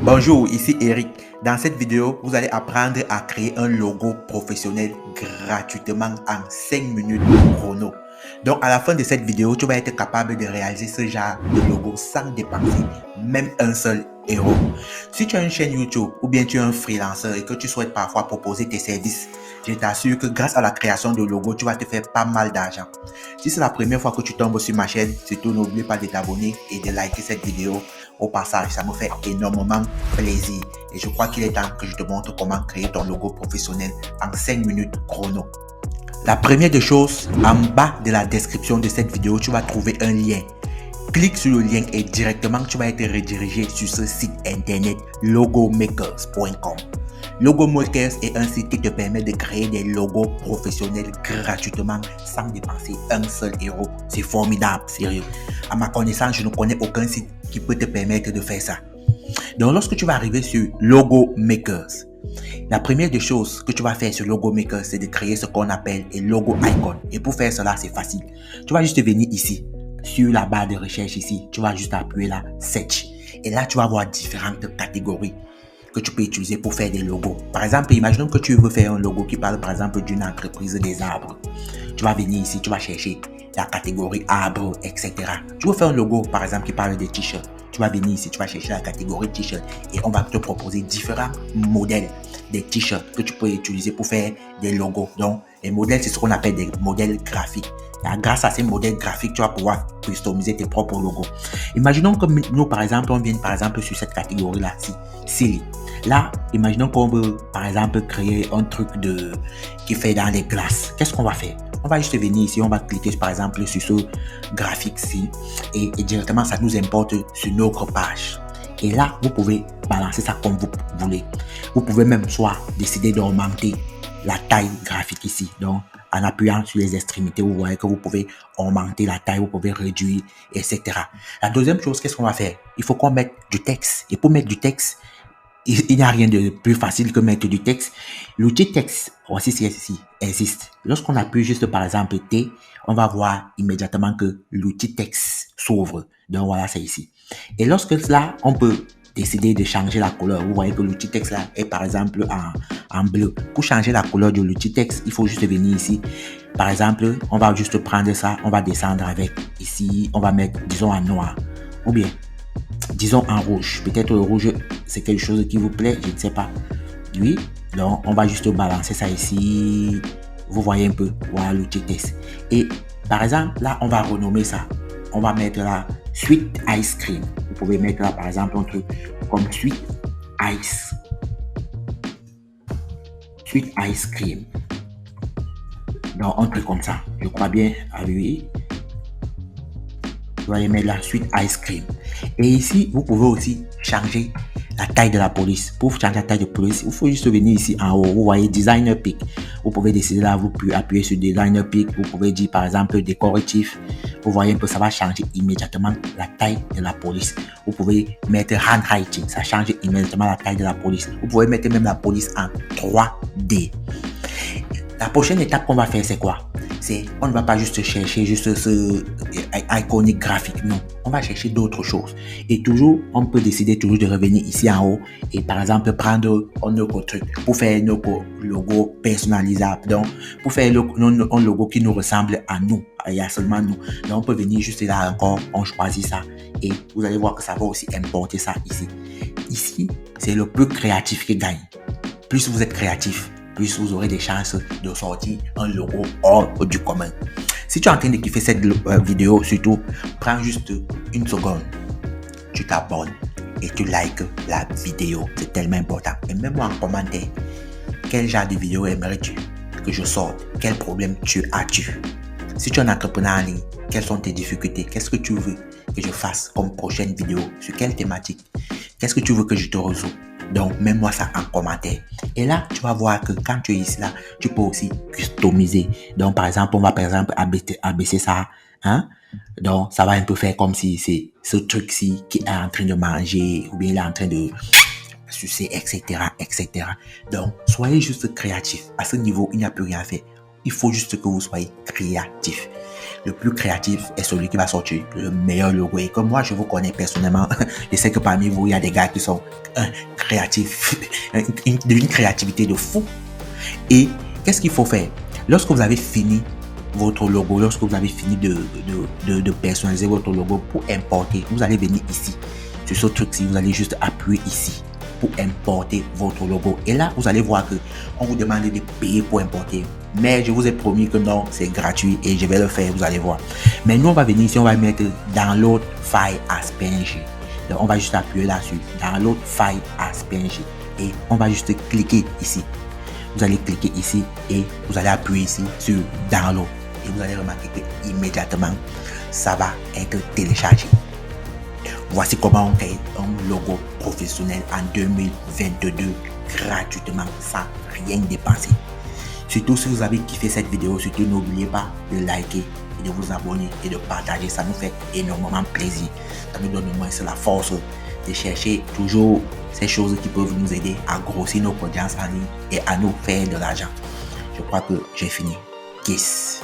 Bonjour, ici Eric. Dans cette vidéo, vous allez apprendre à créer un logo professionnel gratuitement en 5 minutes chrono. Donc, à la fin de cette vidéo, tu vas être capable de réaliser ce genre de logo sans dépenser même un seul euro. Si tu as une chaîne YouTube ou bien tu es un freelancer et que tu souhaites parfois proposer tes services, je t'assure que grâce à la création de logo, tu vas te faire pas mal d'argent. Si c'est la première fois que tu tombes sur ma chaîne, surtout n'oublie pas de t'abonner et de liker cette vidéo. Au passage, ça me fait énormément plaisir et je crois qu'il est temps que je te montre comment créer ton logo professionnel en 5 minutes chrono. La première des choses, en bas de la description de cette vidéo, tu vas trouver un lien. Clique sur le lien et directement tu vas être redirigé sur ce site internet logomakers.com. Logomakers est un site qui te permet de créer des logos professionnels gratuitement sans dépenser un seul euro. C'est formidable, sérieux. À ma connaissance, je ne connais aucun site qui peut te permettre de faire ça. Donc, lorsque tu vas arriver sur Logomakers, la première des choses que tu vas faire sur Logomakers, c'est de créer ce qu'on appelle un logo icon. Et pour faire cela, c'est facile. Tu vas juste venir ici, sur la barre de recherche ici. Tu vas juste appuyer là, Search. Et là, tu vas voir différentes catégories que tu peux utiliser pour faire des logos. Par exemple, imaginons que tu veux faire un logo qui parle par exemple d'une entreprise des arbres. Tu vas venir ici, tu vas chercher la catégorie arbres, etc. Tu veux faire un logo par exemple qui parle des t-shirts. Tu vas venir ici, tu vas chercher la catégorie t-shirt et on va te proposer différents modèles des t-shirts que tu peux utiliser pour faire des logos. Donc, les modèles, c'est ce qu'on appelle des modèles graphiques. Et grâce à ces modèles graphiques, tu vas pouvoir customiser tes propres logos. Imaginons que nous, par exemple, on vient par exemple sur cette catégorie-là, silly. Là, imaginons qu'on veut, par exemple, créer un truc qui fait dans les glaces. Qu'est-ce qu'on va faire? On va juste venir ici, on va cliquer par exemple sur ce graphique-ci et directement, ça nous importe sur notre page. Et là, vous pouvez balancer ça comme vous voulez. Vous pouvez même soit décider d'augmenter la taille graphique ici. Donc, en appuyant sur les extrémités, vous voyez que vous pouvez augmenter la taille, vous pouvez réduire, etc. La deuxième chose, qu'est-ce qu'on va faire? Il faut qu'on mette du texte. Et pour mettre du texte, il n'y a rien de plus facile que mettre du texte. L'outil texte, voici ce qui existe. Lorsqu'on appuie juste par exemple T, on va voir immédiatement que l'outil texte s'ouvre. Donc voilà, c'est ici. Et lorsque là, on peut décider de changer la couleur. Vous voyez que l'outil texte là est par exemple en bleu. Pour changer la couleur de l'outil texte, il faut juste venir ici. Par exemple, on va juste prendre ça, on va descendre avec ici, on va mettre, disons, en noir. Ou bien, disons en rouge. Peut-être le rouge, c'est quelque chose qui vous plaît, je ne sais pas. Oui, donc on va juste balancer ça ici. Vous voyez un peu, voilà l'outil texte. Et par exemple, là, on va renommer ça. On va mettre là Sweet Ice Cream. Vous pouvez mettre là, par exemple, un truc comme Sweet Ice Cream. Donc, un truc comme ça. Je crois bien à lui. Vous allez mettre la Sweet Ice Cream. Et ici, vous pouvez aussi changer la taille de la police. Pour changer la taille de police, il faut juste venir ici en haut. Vous voyez Designer Pick. Vous pouvez décider là, vous pouvez appuyer sur Designer Pick. Vous pouvez dire par exemple décoratif. Vous voyez un peu, ça va changer immédiatement la taille de la police. Vous pouvez mettre handwriting. Ça change immédiatement la taille de la police. Vous pouvez mettre même la police en 3D. La prochaine étape qu'on va faire, c'est quoi? On ne va pas juste chercher juste ce iconique graphique, non. On va chercher d'autres choses. Et toujours, on peut décider toujours de revenir ici en haut et par exemple prendre un autre truc pour faire notre logo personnalisable. Donc, pour faire un logo qui nous ressemble à nous, il y a seulement nous. Donc, on peut venir juste là encore, on choisit ça et vous allez voir que ça va aussi importer ça ici. Ici, c'est le plus créatif qui gagne. Plus vous êtes créatif, plus vous aurez des chances de sortir un logo hors du commun. Si tu es en train de kiffer cette vidéo, surtout, prends juste une seconde, tu t'abonnes et tu likes la vidéo. C'est tellement important. Et mets-moi en commentaire quel genre de vidéo aimerais-tu que je sorte, quel problème as-tu. Si tu es un entrepreneur en ligne, quelles sont tes difficultés, qu'est-ce que tu veux que je fasse comme prochaine vidéo, sur quelle thématique, qu'est-ce que tu veux que je te résolve. Donc, mets-moi ça en commentaire. Et là, tu vas voir que quand tu es ici, là, tu peux aussi customiser. Donc, par exemple, on va par exemple abaisser ça. Hein? Donc, ça va un peu faire comme si c'est ce truc-ci qui est en train de manger ou bien il est en train de sucer, etc., etc. Donc, soyez juste créatif. À ce niveau, il n'y a plus rien à faire. Il faut juste que vous soyez créatif. le plus créatif est celui qui va sortir le meilleur logo. Et comme moi, je vous connais personnellement, je sais que parmi vous, il y a des gars qui sont créatifs, d'une créativité de fou. Et qu'est-ce qu'il faut faire? Lorsque vous avez fini votre logo, lorsque vous avez fini de personnaliser votre logo pour importer, vous allez venir ici. Sur ce truc-ci, vous allez juste appuyer ici pour importer votre logo. Et là, vous allez voir que on vous demande de payer pour importer. Mais je vous ai promis que non, c'est gratuit et je vais le faire, vous allez voir. Mais nous, on va venir ici, on va mettre Download File as PNG. Donc, on va juste appuyer là-dessus, Download File as PNG. Et on va juste cliquer ici. Vous allez cliquer ici et vous allez appuyer ici sur Download. Et vous allez remarquer que immédiatement, ça va être téléchargé. Voici comment on crée un logo professionnel en 2022 gratuitement sans rien dépenser. Surtout si vous avez kiffé cette vidéo, surtout n'oubliez pas de liker et de vous abonner et de partager. Ça nous fait énormément plaisir. Ça nous donne au moins la force de chercher toujours ces choses qui peuvent nous aider à grossir nos audiences en ligne et à nous faire de l'argent. Je crois que j'ai fini. Kiss.